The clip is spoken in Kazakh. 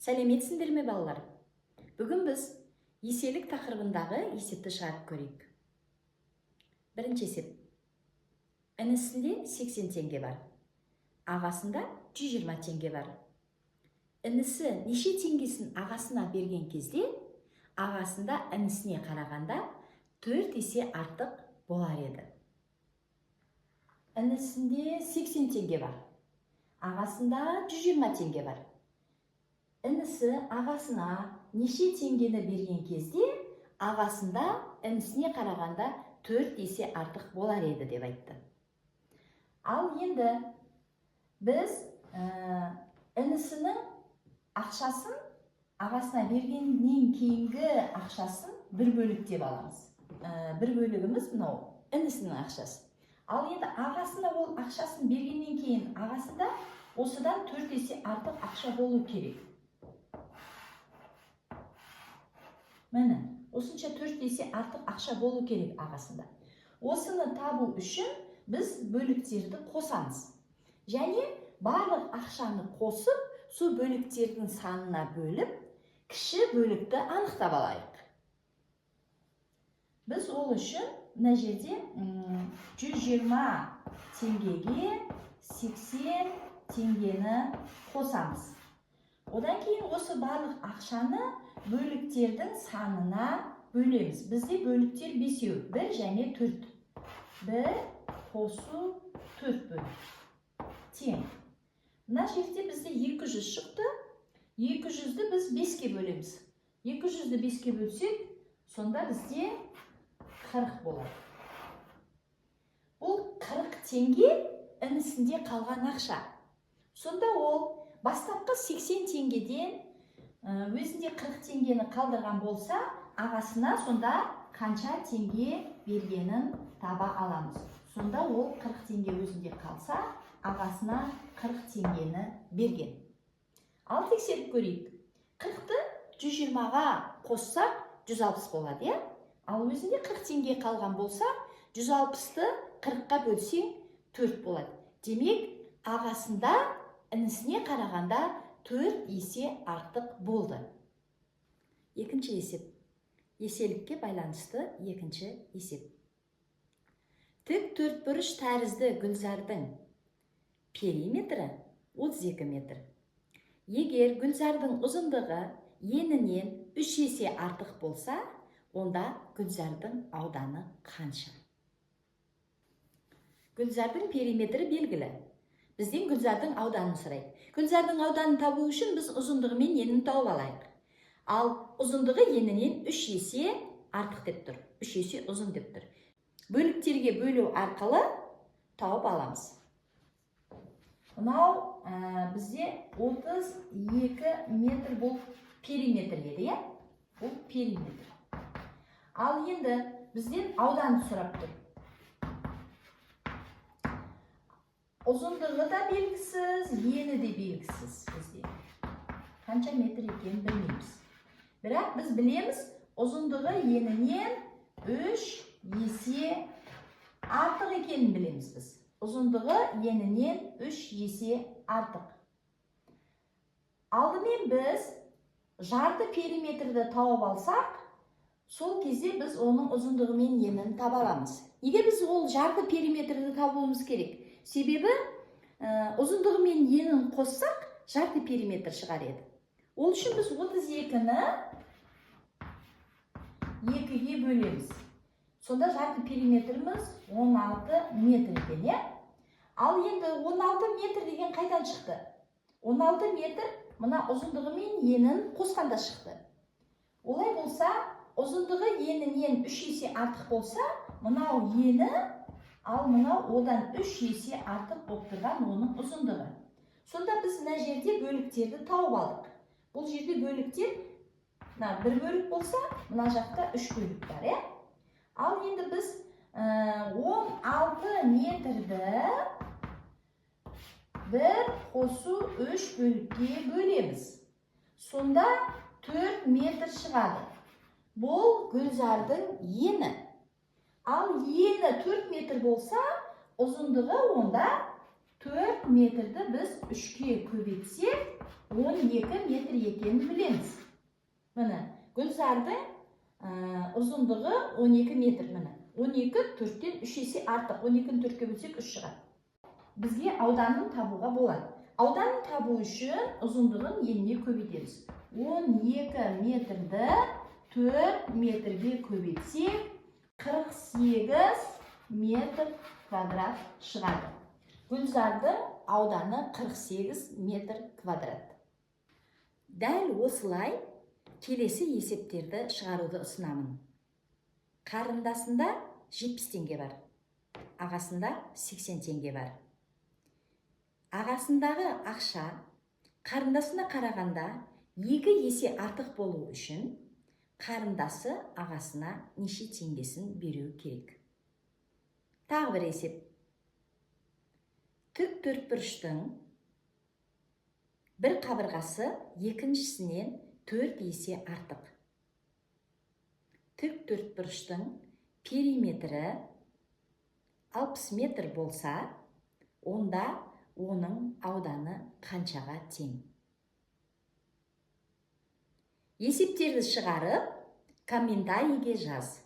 Сәлеметсіңдер ме балалар? Бүгін біз еселік тақырыбындағы есепті шығарып көрейік. Бірінші есеп. Інісінде 80 теңге бар. Ағасында 120 теңге бар. Інісі неше теңгесін ағасына берген кезде, ағасында інісіне қарағанда 4 есе артық болар еді. Інісінде 80 теңге бар. Ағасында 120 теңге бар. Інісі ағасына неше теңгені берген кезде, ағасында інісіне қарағанда 4 есе артық болар еді деп айтты. Ал енді біз інісінің ақшасын ағасына бергеннен кейінгі ақшасын бір бөлік деп аламыз. Бір бөлігіміз мынау інісінің ақшасы. Ал енді ағасына ол ақшасын бергеннен кейін ағасында осыдан 4 есе артық ақша болу керек. Міне, осынша 4 есе артық ақша болу керек ағасында. Осыны табу үшін біз бөліктерді қосамыз. Және барлық ақшаны қосып, сол бөліктердің санына бөліп, кіші бөлікті анықтап алайық. Біз ол үшін мына жерде 120 теңгеге 80 теңгені қосамыз. Одан кейін осы барлық ақшаны бөліктердің санына бөлеміз. Бізде бөліктер 5-еу, 1 және 4. 1 қосу 4 бөлік. Тең. Мына жерде бізде 200 шықты. 200-ді біз 5-ке бөлеміз. 200-ді 5-ке бөлсек, сонда бізде 40 болады. Бұл 40 теңге інісінде қалған ақша. Сонда ол бастапқы 80 теңгеден өзінде 40 теңгені қалдырған болса, ағасына сонда қанша теңге бергенін таба аламыз. Сонда ол 40 теңге өзінде қалса, ағасына 40 теңгені берген. Ал тексеріп көрейік. 40-ті 120-ға қоссақ 160 болады, Ал өзінде 40 теңге қалған болса, 160-ты 40-қа бөлсең 4 болады. Демек, ағасында інісіне қарағанда 4 есе артық болды. Екінші есеп. Еселікке байланысты екінші есеп. Тік төртбұрыш тәрізді гүлзардың периметрі 32 метр. Егер гүлзардың ұзындығы енінен 3 есе артық болса, онда гүлзардың ауданы қанша? Гүлзардың периметрі белгілі. Бізден гүлзардың ауданын сұрайды. Гүлзардың ауданын табу үшін біз ұзындығы мен енін тауып алайық. Ал ұзындығы енінен 3 есе артық деп тұр. 3 есе ұзын деп тұр. Бөліктерге бөлу арқылы тауып аламыз. Мынау бізде 32 метр бұл периметр еді, Бұл периметр. Ал енді бізден ауданды сұрап тұр. Ұзындығы да белгісіз, ені де белгісіз бізде. Қанша метр екенін білмейміз. Бірақ біз білеміз, ұзындығы енінен 3 есе артық екенін білеміз біз. Ұзындығы енінен 3 есе артық. Алдымен біз жарты периметрді тауып алсақ, сол кезде біз оның ұзындығы мен енін таба аламыз. Неге біз ол жарты периметрді табуымыз керек? Себебі ұзындығы мен енін қоссақ, жарты периметр шығар еді. Ол үшін біз 32-ні 2-ге бөлеміз. Сонда жарты периметріміз 16 метр екен, Ал енді 16 метр деген қайдан шықты? 16 метр мына ұзындығы мен енін қосқанда шықты. Олай болса, ұзындығы енінен 3 есе артық болса, мынау ені, ал мынау одан 3 есе артық болып тұрған оның ұзындығы. Сонда біз мына жерде бөліктерді тауып алдық. Бұл жерде бөліктер бір бөлік болса, мына жақта 3 бөлік бар, Ал енді біз 16 метрді 1 қосу 3 бөлікке бөлеміз. Сонда 4 метр шығады. Бұл гүлзардың ені. Ал ені 4 метр болса, ұзындығы онда 4 метрді біз 3-ке көбейтсек, 12 метр екенін білеміз. Міне, Гүлзардың ұзындығы 12 метр. Міне, 12 4-тен 3 есе артық. 12-ні 4-ке бөлсек 3 шығады. Бізге ауданын табуға болады. Ауданын табу үшін ұзындығын еніне көбейтеміз. 12 метрді 4 метрге көбейтсек, 48 метр квадрат шығады. Гүлзардың ауданы 48 метр квадрат. Дәл осылай келесі есептерді шығаруды ұсынамын. Қарындасында 70 теңге бар, ағасында 80 теңге бар. Ағасындағы ақша қарындасына қарағанда 2 есе артық болу үшін қарындасы ағасына неше теңгесін беру керек? Тағы бір есеп. Тік төртбұрыштың бір қабырғасы екіншісінен 4 есе артық. Тік төртбұрыштың периметрі 60 метр болса, онда оның ауданы қаншаға тең? Есептерді шығарып, комментарийге жаз.